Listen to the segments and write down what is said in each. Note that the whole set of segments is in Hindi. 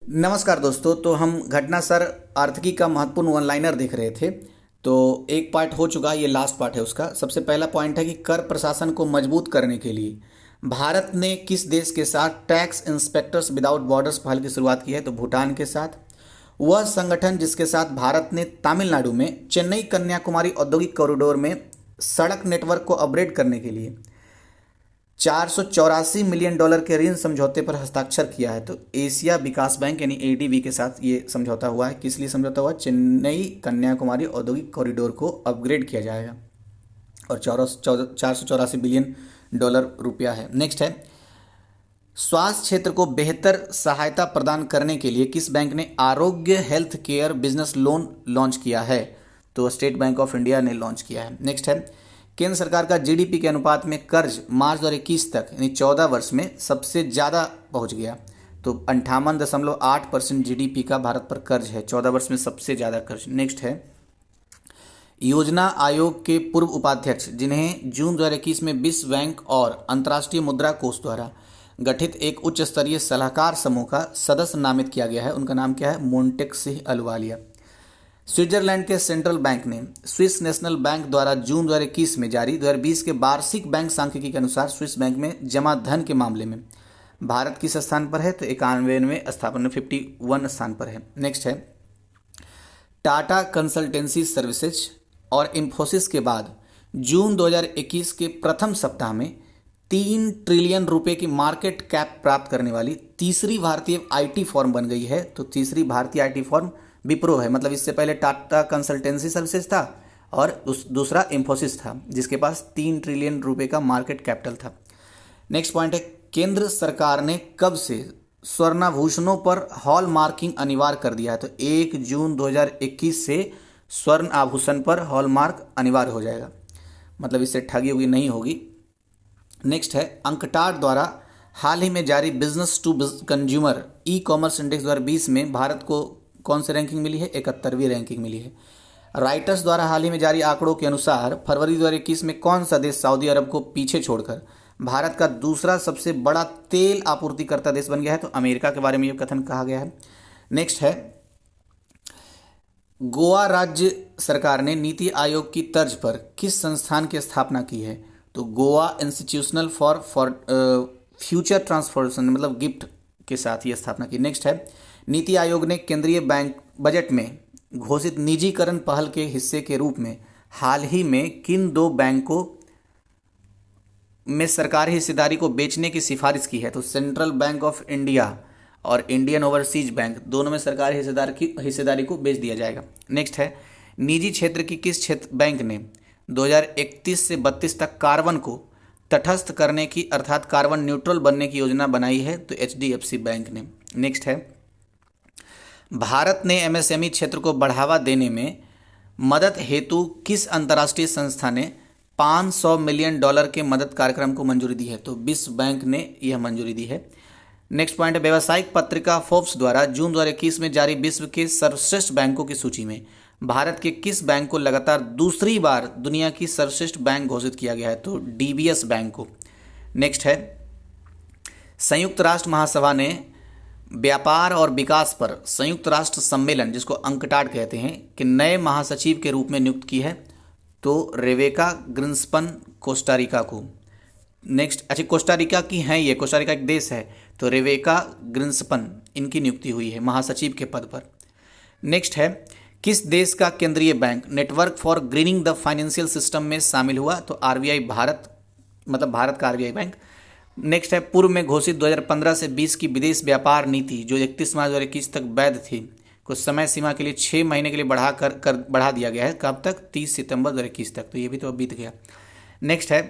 नमस्कार दोस्तों। तो हम घटनासर आर्थिकी का महत्वपूर्ण वन लाइनर देख रहे थे। तो एक पार्ट हो चुका, ये लास्ट पार्ट है उसका। सबसे पहला पॉइंट है कि कर प्रशासन को मजबूत करने के लिए भारत ने किस देश के साथ टैक्स इंस्पेक्टर्स विदाउट बॉर्डर्स पहल की शुरुआत की है? तो भूटान के साथ। वह संगठन जिसके साथ भारत ने तमिलनाडु में चेन्नई कन्याकुमारी औद्योगिक कॉरिडोर में सड़क नेटवर्क को अपग्रेड करने के लिए $484 मिलियन के ऋण समझौते पर हस्ताक्षर किया है। तो एशिया विकास बैंक यानी एडीबी के साथ ये समझौता हुआ है। किस लिए समझौता हुआ? चेन्नई कन्याकुमारी औद्योगिक कॉरिडोर को अपग्रेड किया जाएगा और 484 बिलियन रुपया है। नेक्स्ट है, स्वास्थ्य क्षेत्र को बेहतर सहायता प्रदान करने के लिए किस बैंक ने आरोग्य health care business loan launch किया है? तो स्टेट बैंक ऑफ इंडिया ने लॉन्च किया है। नेक्स्ट है, केंद्र सरकार का जीडीपी के अनुपात में कर्ज मार्च 2021 तक यानी 14 वर्ष में सबसे ज़्यादा पहुंच गया। तो 58.8% जीडीपी का भारत पर कर्ज है, 14 वर्ष में सबसे ज़्यादा कर्ज। नेक्स्ट है, योजना आयोग के पूर्व उपाध्यक्ष जिन्हें जून 2021 में विश्व बैंक और अंतर्राष्ट्रीय मुद्रा कोष द्वारा गठित एक उच्च स्तरीय सलाहकार समूह का सदस्य नामित किया गया है, उनका नाम क्या है? मोंटेक अहलुवालिया। स्विट्जरलैंड के सेंट्रल बैंक ने स्विस नेशनल बैंक द्वारा जून 2021 में जारी 2020 के वार्षिक बैंक सांख्यिकी के अनुसार स्विस बैंक में जमा धन के मामले में भारत किस स्थान पर है? तो 91वें स्थान में 51 स्थान पर है। नेक्स्ट है, टाटा कंसल्टेंसी सर्विसेज और इंफोसिस के बाद जून 2021 के प्रथम सप्ताह में 3 ट्रिलियन रुपए की मार्केट कैप प्राप्त करने वाली तीसरी भारतीय आईटी फर्म बन गई है। तो तीसरी भारतीय आईटी फर्म विप्रो है। मतलब इससे पहले टाटा कंसल्टेंसी सर्विसेज था और दूसरा इंफोसिस था जिसके पास 3 ट्रिलियन रुपए का मार्केट कैपिटल था। नेक्स्ट पॉइंट है, केंद्र सरकार ने कब से स्वर्णाभूषणों पर हॉल मार्किंग अनिवार्य कर दिया है? तो 1 जून 2021 से स्वर्ण आभूषण पर हॉलमार्क अनिवार्य हो जाएगा, मतलब इससे ठगी उगी नहीं होगी। नेक्स्ट है, अंकटाड द्वारा हाल ही में जारी business to consumer e commerce index 2020 में भारत को कौन सी रैंकिंग मिली है? 71वीं रैंकिंग मिली है। राइटर्स द्वारा हाल ही में जारी आंकड़ों के अनुसार फरवरी 2021 में कौन सा देश सऊदी अरब को पीछे छोड़कर भारत का दूसरा सबसे बड़ा तेल आपूर्तिकर्ता देश बन गया है? तो अमेरिका के बारे में यह कथन कहा गया है। नेक्स्ट है, गोवा राज्य सरकार ने नीति आयोग की तर्ज पर किस संस्थान की स्थापना की है? तो Goa institutional for future transformation मतलब गिफ्ट के साथ ये स्थापना की। नेक्स्ट है, नीति आयोग ने केंद्रीय बैंक बजट में घोषित निजीकरण पहल के हिस्से के रूप में हाल ही में किन दो बैंकों में सरकारी हिस्सेदारी को बेचने की सिफारिश की है? तो सेंट्रल बैंक ऑफ इंडिया और इंडियन ओवरसीज बैंक दोनों में सरकारी हिस्सेदारी को बेच दिया जाएगा। नेक्स्ट है, निजी क्षेत्र की किस क्षेत्र बैंक ने 2031 से 32 तक कार्बन को तटस्थ करने की अर्थात कार्बन न्यूट्रल बनने की योजना बनाई है? तो एचडीएफसी बैंक ने। नेक्स्ट है, भारत ने एमएसएमई क्षेत्र को बढ़ावा देने में मदद हेतु किस अंतर्राष्ट्रीय संस्था ने $500 मिलियन के मदद कार्यक्रम को मंजूरी दी है? तो विश्व बैंक ने यह मंजूरी दी है। नेक्स्ट पॉइंट है, व्यावसायिक पत्रिका फोर्ब्स द्वारा जून 2021 में जारी विश्व के सर्वश्रेष्ठ बैंकों की सूची में भारत के किस बैंक को लगातार दूसरी बार दुनिया की सर्वश्रेष्ठ बैंक घोषित किया गया है? तो डीबीएस बैंक को। नेक्स्ट है, संयुक्त राष्ट्र महासभा ने व्यापार और विकास पर संयुक्त राष्ट्र सम्मेलन जिसको अंकटाड कहते हैं कि नए महासचिव के रूप में नियुक्त की है? तो रेबेका ग्रिन्सपन कोस्टारिका को। नेक्स्ट, अच्छा कोस्टारिका की हैं ये, कोस्टारिका एक देश है। तो रेबेका ग्रिन्सपन इनकी नियुक्ति हुई है महासचिव के पद पर। नेक्स्ट है, किस देश का केंद्रीय bank network for grinning the financial system में शामिल हुआ? तो आरबीआई भारत, मतलब भारत का आरबीआई बैंक। नेक्स्ट है, पूर्व में घोषित 2015 से 20 की विदेश व्यापार नीति जो 31 मार्च 2021 तक वैध थी कुछ समय सीमा के लिए 6 महीने के लिए बढ़ा दिया गया है। कब तक? 30 सितंबर 2021 तक। तो ये भी तो अब बीत गया। नेक्स्ट है,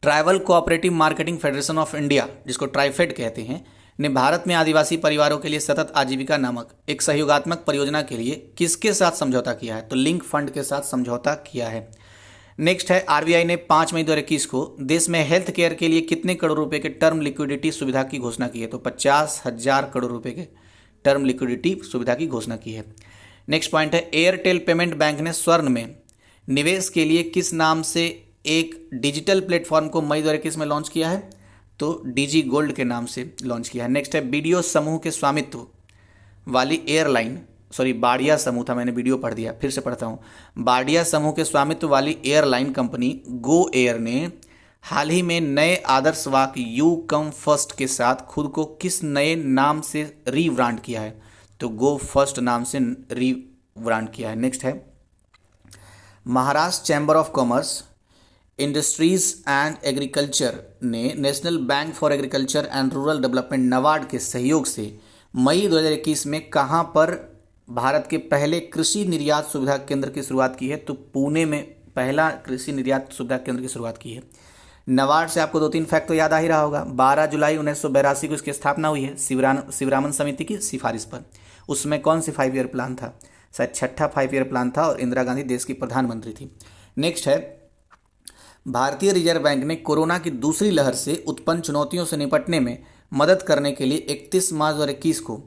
tribal cooperative marketing federation of India जिसको ट्राइफेड कहते हैं ने भारत में आदिवासी परिवारों के लिए सतत आजीविका नामक एक सहयोगात्मक परियोजना के लिए किसके साथ समझौता किया है? तो लिंक फंड के साथ समझौता किया है। नेक्स्ट है, आरबीआई ने 5 मई 2021 को देश में हेल्थ केयर के लिए कितने करोड़ रुपए के टर्म लिक्विडिटी सुविधा की घोषणा की है? तो 50,000 करोड़ रुपए के टर्म लिक्विडिटी सुविधा की घोषणा की है। नेक्स्ट पॉइंट है, एयरटेल पेमेंट बैंक ने स्वर्ण में निवेश के लिए किस नाम से एक डिजिटल प्लेटफॉर्म को मई 2021 में लॉन्च किया है? तो डीजी गोल्ड के नाम से लॉन्च किया है। नेक्स्ट है, बीडीओ समूह के स्वामित्व वाली एयरलाइन, सॉरी बाडिया समूह था, मैंने वीडियो पढ़ दिया, फिर से पढ़ता हूँ। बाडिया समूह के स्वामित्व वाली एयरलाइन कंपनी गो एयर ने हाल ही में नए आदर्श वाक्य यू कम फर्स्ट के साथ खुद को किस नए नाम से रीब्रांड किया है? तो गो फर्स्ट नाम से रीब्रांड किया है। नेक्स्ट है, Maharashtra chamber of commerce, industries and agriculture ने national bank for agriculture and rural development NABARD के सहयोग से मई 2021 में कहां पर भारत के पहले कृषि निर्यात सुविधा केंद्र की शुरुआत की है? तो पुणे में पहला कृषि निर्यात सुविधा केंद्र की शुरुआत की है। नाबार्ड से आपको 2-3 फैक्ट तो याद आ ही रहा होगा। 12 जुलाई 1982 को इसकी स्थापना हुई है शिवरामन समिति की सिफारिश पर। उसमें कौन सी 5 ईयर प्लान था? शायद छठा 5 ईयर प्लान था और इंदिरा गांधी देश की प्रधानमंत्री थी। नेक्स्ट है, भारतीय रिजर्व बैंक ने कोरोना की दूसरी लहर से उत्पन्न चुनौतियों से निपटने में मदद करने के लिए 31 मार्च 2021 को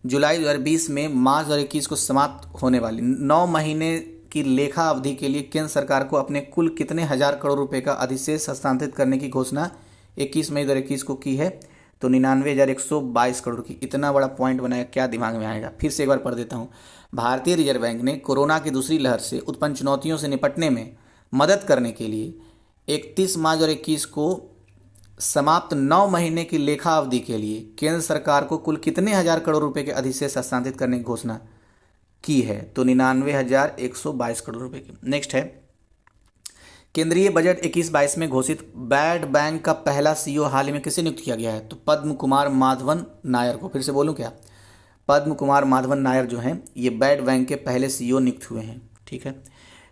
जुलाई 2020 में मार्च 2021 को समाप्त होने वाली 9 महीने की लेखा अवधि के लिए केंद्र सरकार को अपने कुल कितने हजार करोड़ रुपए का अधिशेष हस्तांतरित करने की घोषणा 21 मई 2021 को की है? तो 99,122 करोड़ की। इतना बड़ा पॉइंट बनाया, क्या दिमाग में आएगा? फिर से एक बार पढ़ देता हूँ। भारतीय रिजर्व बैंक ने कोरोना की दूसरी लहर से उत्पन्न चुनौतियों से निपटने में मदद करने के लिए 31 मार्च 2021 को समाप्त 9 महीने की लेखा अवधि के लिए केंद्र सरकार को कुल कितने हजार करोड़ रुपए के अधिशेष हस्तांतरित करने की घोषणा की है? तो 99,122 करोड़ रुपए की। नेक्स्ट है, केंद्रीय बजट 21-22 में घोषित बैड बैंक का पहला सीईओ हाल ही में किसे नियुक्त किया गया है? तो पद्म कुमार माधवन नायर को। फिर से बोलूं क्या? पद्म कुमार माधवन नायर जो हैं ये बैड बैंक के पहले सीईओ नियुक्त हुए हैं। ठीक है।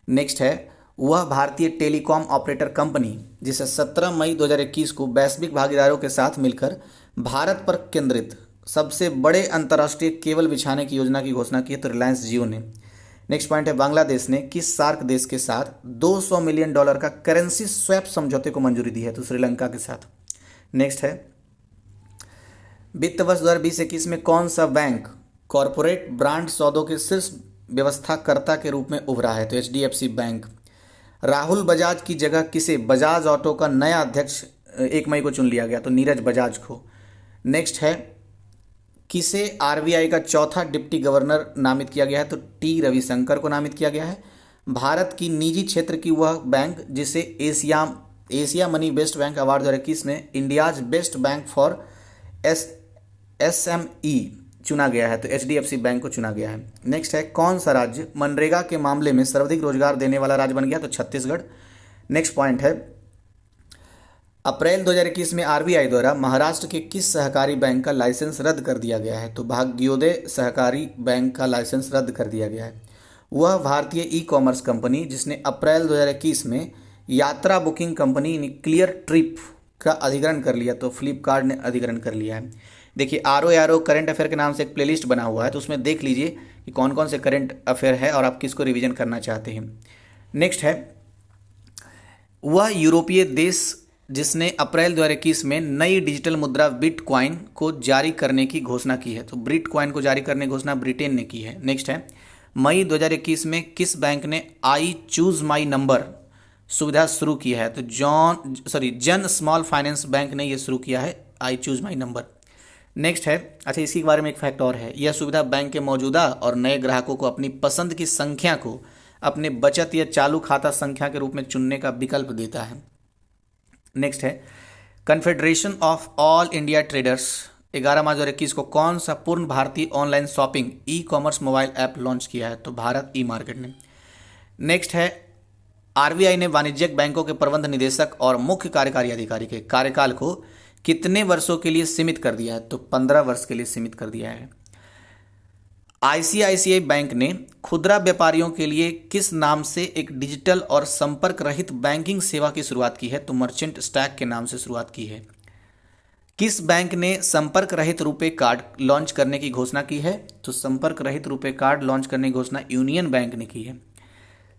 नेक्स्ट है, वह भारतीय टेलीकॉम ऑपरेटर कंपनी जिसे 17 मई 2021 को वैश्विक भागीदारों के साथ मिलकर भारत पर केंद्रित सबसे बड़े अंतर्राष्ट्रीय केबल बिछाने की योजना की घोषणा की है? तो रिलायंस जियो ने। नेक्स्ट पॉइंट है, बांग्लादेश ने किस सार्क देश के साथ $200 मिलियन का करेंसी स्वैप समझौते को मंजूरी दी है? तो श्रीलंका के साथ। नेक्स्ट है, वित्त वर्ष 2020-21 में कौन सा बैंक कॉरपोरेट ब्रांड सौदों के शीर्ष व्यवस्थाकर्ता के रूप में उभरा है? तो HDFC बैंक। राहुल बजाज की जगह किसे बजाज ऑटो का नया अध्यक्ष 1 मई को चुन लिया गया? तो नीरज बजाज को। नेक्स्ट है, किसे RBI का चौथा डिप्टी गवर्नर नामित किया गया है? तो T रविशंकर को नामित किया गया है। भारत की निजी क्षेत्र की वह बैंक जिसे Asia money best bank award 2021 में India's best bank for SME चुना गया है? तो HDFC बैंक को चुना गया है। नेक्स्ट है, कौन सा राज्य मनरेगा के मामले में सर्वाधिक रोजगार देने वाला राज्य बन गया? तो छत्तीसगढ़। नेक्स्ट पॉइंट है, अप्रैल 2021 में RBI द्वारा महाराष्ट्र के किस सहकारी बैंक का लाइसेंस रद्द कर दिया गया है? तो भाग्योदय सहकारी बैंक का लाइसेंस रद्द कर दिया गया है। वह भारतीय ई-कॉमर्स कंपनी जिसने अप्रैल 2021 में यात्रा बुकिंग कंपनी क्लियर ट्रिप का अधिग्रहण कर लिया, तो फ्लिपकार्ट ने अधिग्रहण कर लिया है। देखिए RO करंट अफेयर के नाम से एक प्लेलिस्ट बना हुआ है, तो उसमें देख लीजिए कि कौन कौन से करंट अफेयर है और आप किसको रिवीजन करना चाहते हैं। नेक्स्ट है, वह यूरोपीय देश जिसने अप्रैल 2021 में नई डिजिटल मुद्रा बिटकॉइन को जारी करने की घोषणा की है? तो बिटकॉइन को जारी करने की घोषणा ब्रिटेन ने की है। नेक्स्ट है, मई 2021 में किस बैंक ने आई चूज माई नंबर सुविधा शुरू की है? तो जन स्मॉल फाइनेंस बैंक ने यह शुरू किया है, I choose my number. Next है, अच्छा इसी के बारे में एक फैक्ट और है, यह सुविधा बैंक के मौजूदा और नए ग्राहकों को अपनी पसंद की संख्या को अपने बचत या चालू खाता संख्या के रूप में चुनने का विकल्प देता है। नेक्स्ट है, confederation of all India traders 11 मार्च 2021 को कौन सा पूर्ण भारतीय online shopping e-commerce mobile app launch किया है? तो भारत ई मार्केट ने। नेक्स्ट है, RBI ने वाणिज्यिक बैंकों के प्रबंध निदेशक और मुख्य कार्यकारी अधिकारी के कार्यकाल को कितने वर्षों के लिए सीमित कर दिया है? तो 15 वर्ष के लिए सीमित कर दिया है। ICICI बैंक ने खुदरा व्यापारियों के लिए किस नाम से एक डिजिटल और संपर्क रहित बैंकिंग सेवा की शुरुआत की है? तो मर्चेंट स्टैक के नाम से शुरुआत की है। किस बैंक ने संपर्क रहित रुपए कार्ड लॉन्च करने की घोषणा की है? तो संपर्क रहित रुपए कार्ड लॉन्च करने की घोषणा यूनियन बैंक ने की है।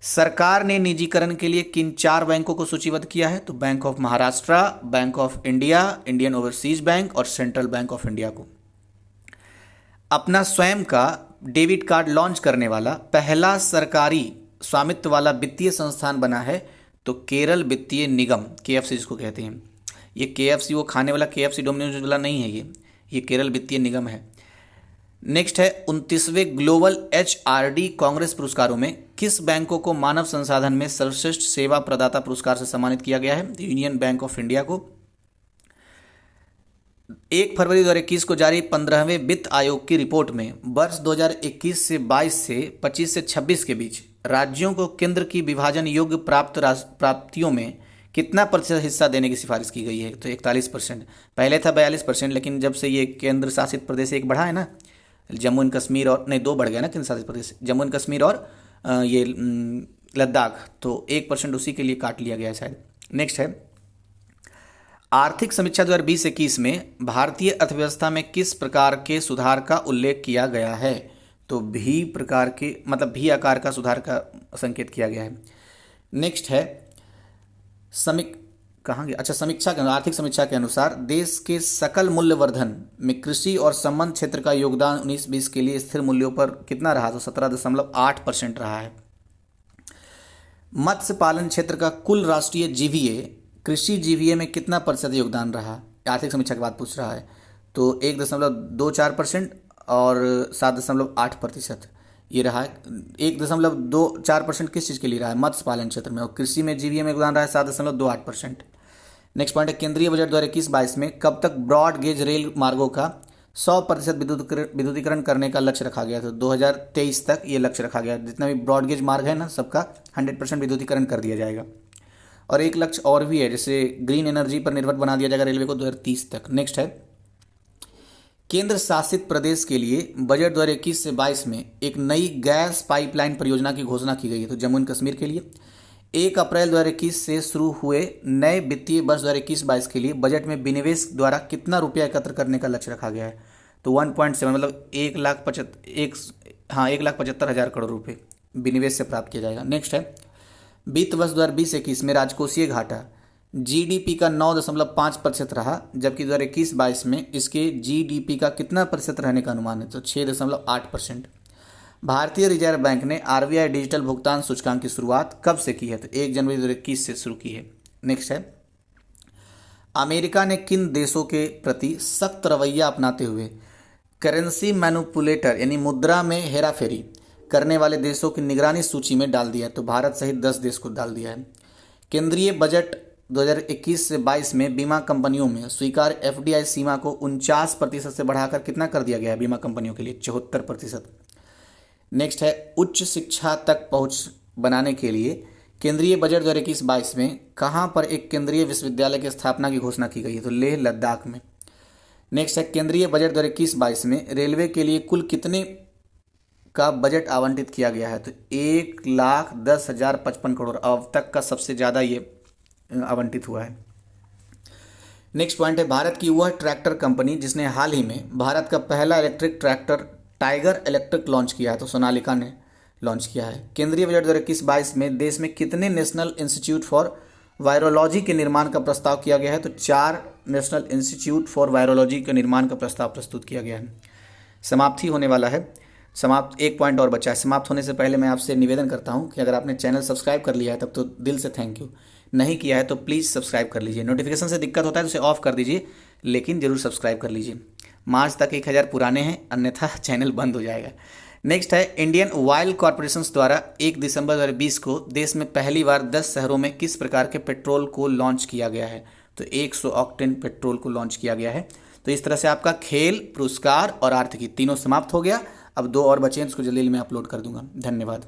सरकार ने निजीकरण के लिए किन 4 बैंकों को सूचीबद्ध किया है? तो bank of Maharashtra, bank of India, Indian overseas bank और सेंट्रल बैंक ऑफ इंडिया को। अपना स्वयं का डेबिट कार्ड लॉन्च करने वाला पहला सरकारी स्वामित्व वाला वित्तीय संस्थान बना है तो केरल वित्तीय निगम, KFC जिसको कहते हैं। ये KFC वो खाने वाला KFC डोमिनोज वाला नहीं है, ये केरल वित्तीय निगम है। नेक्स्ट है 29वें ग्लोबल HRD कांग्रेस पुरस्कारों में किस बैंकों को मानव संसाधन में सर्वश्रेष्ठ सेवा प्रदाता पुरस्कार से सम्मानित किया गया है? यूनियन बैंक ऑफ इंडिया को। 1 फरवरी 2021 को जारी 15वें वित्त आयोग की रिपोर्ट में वर्ष 2021 से 22 से 25 से 26 के बीच राज्यों को केंद्र की विभाजन योग्य प्राप्तियों में कितना प्रतिशत हिस्सा देने की सिफारिश की गई है? तो 41%। पहले था 42%, लेकिन जब से ये केंद्र शासित प्रदेश एक बढ़ा है ना, जम्मू एंड कश्मीर, और नहीं 2 बढ़ गया ना केंद्र शासित प्रदेश, जम्मू एंड कश्मीर और ये लद्दाख, तो 1% उसी के लिए काट लिया गया है शायद। नेक्स्ट है आर्थिक समीक्षा 2020-21 में भारतीय अर्थव्यवस्था में किस प्रकार के सुधार का उल्लेख किया गया है? तो भी प्रकार के मतलब भी आकार का सुधार का संकेत किया गया है। नेक्स्ट है समीक्षा के आर्थिक समीक्षा के अनुसार देश के सकल मूल्य वर्धन में कृषि और संबंध क्षेत्र का योगदान 19-20 के लिए स्थिर मूल्यों पर कितना रहा? तो 17.8% रहा है। मत्स्य पालन क्षेत्र का कुल राष्ट्रीय जीवीए कृषि जीवीए में कितना प्रतिशत योगदान रहा? आर्थिक समीक्षा के बाद पूछ रहा है। तो 1.24% और 7.8% ये रहा है। 1.24% किस चीज़ के लिए रहा है? मत्स्य पालन क्षेत्र में। और कृषि में जीवीए में योगदान रहा है 7.28%। नेक्स्ट पॉइंट है केंद्रीय बजट 2021-22 में कब तक ब्रॉड गेज रेल मार्गों का 100% विद्युतीकरण करने का लक्ष्य रखा गया? तो 2023 तक ये लक्ष्य रखा गया। जितना भी ब्रॉड गेज मार्ग है ना, सबका 100% विद्युतीकरण कर दिया जाएगा। और एक लक्ष्य और भी है, जैसे ग्रीन एनर्जी पर निर्भर बना दिया जाएगा रेलवे को 2030 तक। नेक्स्ट है केंद्र शासित प्रदेश के लिए बजट 2021 से 22 में एक नई गैस पाइपलाइन परियोजना की घोषणा की गई है। तो जम्मू एंड कश्मीर के लिए 1 अप्रैल 2021 से शुरू हुए नए वित्तीय वर्ष 2021-22 के लिए बजट में विनिवेश द्वारा कितना रुपया एकत्र करने का लक्ष्य रखा गया है? तो 1.7 मतलब 1,75,000 करोड़ रुपये विनिवेश से प्राप्त किया जाएगा। नेक्स्ट है वित्त वर्ष 2020-21 में राजकोषीय घाटा जीडीपी का 9.5% रहा, जबकि 2021-22 में इसके जीडीपी का कितना प्रतिशत रहने का अनुमान है? तो 6.8%। भारतीय रिजर्व बैंक ने आरबीआई डिजिटल भुगतान सूचकांक की शुरुआत कब से की है? तो 1 जनवरी 2021 से शुरू की है। नेक्स्ट है अमेरिका ने किन देशों के प्रति सख्त रवैया अपनाते हुए करेंसी मैनिपुलेटर यानी मुद्रा में हेराफेरी करने वाले देशों की निगरानी सूची में डाल दिया है? तो भारत सहित 10 देश को डाल दिया है। केंद्रीय बजट 2021 से 22 में बीमा कंपनियों में स्वीकार्य एफडीआई सीमा को 49% से बढ़ाकर कितना कर दिया गया है बीमा कंपनियों के लिए? 74%। नेक्स्ट है उच्च शिक्षा तक पहुंच बनाने के लिए केंद्रीय बजट 2021-22 में कहां पर एक केंद्रीय विश्वविद्यालय की स्थापना की घोषणा की गई है? तो लेह लद्दाख में। नेक्स्ट है केंद्रीय बजट 2021-22 में रेलवे के लिए कुल कितने का बजट आवंटित किया गया है? तो 1,10,055 करोड़ अब तक का सबसे ज़्यादा ये आवंटित हुआ है। नेक्स्ट पॉइंट है भारत की वह ट्रैक्टर कंपनी जिसने हाल ही में भारत का पहला electric tractor tiger electric launch किया है? तो सोनालिका ने लॉन्च किया है। केंद्रीय बजट 2021-22 में देश में कितने नेशनल इंस्टीट्यूट फॉर वायरोलॉजी के निर्माण का प्रस्ताव किया गया है? तो 4 नेशनल इंस्टीट्यूट फॉर वायरोलॉजी के निर्माण का प्रस्ताव प्रस्तुत किया गया है। समाप्ति होने वाला है। समाप्त 1 पॉइंट और बचा है। समाप्त होने से पहले मैं आपसे निवेदन करता हूं कि अगर आपने चैनल सब्सक्राइब कर लिया है तब तो दिल से थैंक यू, नहीं किया है तो प्लीज़ सब्सक्राइब कर लीजिए। नोटिफिकेशन से दिक्कत होता है तो उसे ऑफ कर दीजिए, लेकिन जरूर सब्सक्राइब कर लीजिए। मार्च तक 1000 पुराने हैं, अन्यथा चैनल बंद हो जाएगा। नेक्स्ट है इंडियन ऑयल कॉरपोरेशन द्वारा 1 दिसंबर 2020 को देश में पहली बार 10 शहरों में किस प्रकार के पेट्रोल को लॉन्च किया गया है? तो 100 ऑक्टेन पेट्रोल को लॉन्च किया गया है। तो इस तरह से आपका खेल, पुरस्कार और आर्थिकी तीनों समाप्त हो गया। अब 2 और बचे हैं, उसको जल्दी मैं अपलोड कर दूंगा। धन्यवाद।